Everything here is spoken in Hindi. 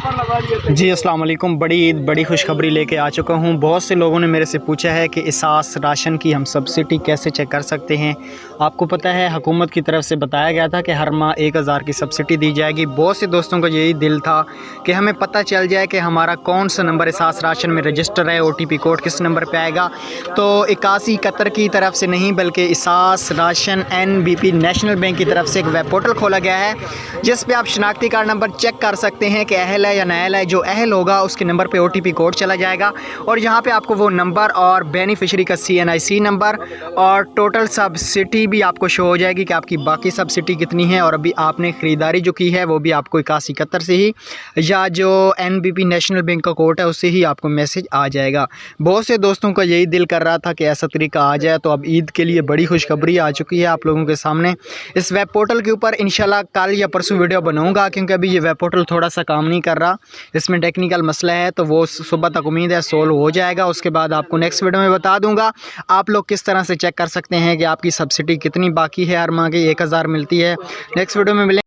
जी अस्सलाम वालेकुम। बड़ी ईद बड़ी खुशखबरी लेके आ चुका हूँ। बहुत से लोगों ने मेरे से पूछा है कि एहसास राशन की हम सब्सिडी कैसे चेक कर सकते हैं। आपको पता है हुकूमत की तरफ से बताया गया था कि हर माह 1000 की सब्सिडी दी जाएगी। बहुत से दोस्तों का यही दिल था कि हमें पता चल जाए कि हमारा कौन सा नंबर एहसास राशन में रजिस्टर है, OTP कोड किस नंबर पर आएगा। तो 8171 की तरफ से नहीं बल्कि एहसास राशन NBP नेशनल बैंक की तरफ से एक वेब पोर्टल खोला गया है जिस पे आप शनाख्ती कार्ड नंबर चेक कर सकते हैं कि अहल है या नाअहल है। जो अहल होगा उसके नंबर पे OTP कोड चला जाएगा और यहाँ पे आपको वो नंबर और बेनिफिशरी का CNIC नंबर और टोटल सब्सिडी भी आपको शो हो जाएगी कि आपकी बाकी सब्सिडी कितनी है और अभी आपने ख़रीदारी जो की है वो भी आपको 8171 से ही या जो NBP नेशनल बैंक का कोड है उससे ही आपको मैसेज आ जाएगा। बहुत से दोस्तों का यही दिल कर रहा था कि ऐसा तरीका आ जाए, तो अब ईद के लिए बड़ी खुशखबरी आ चुकी है आप लोगों के सामने। इस वेब पोर्टल के ऊपर इंशाल्लाह कल या परसों वीडियो बनाऊंगा क्योंकि अभी ये वेब पोर्टल थोड़ा सा काम नहीं कर रहा, इसमें टेक्निकल मसला है, तो वो सुबह तक उम्मीद है सोल्व हो जाएगा। उसके बाद आपको नेक्स्ट वीडियो में बता दूंगा आप लोग किस तरह से चेक कर सकते हैं कि आपकी सब्सिडी कितनी बाकी है। हर माह की 1000 मिलती है। नेक्स्ट वीडियो में मिलेंगे।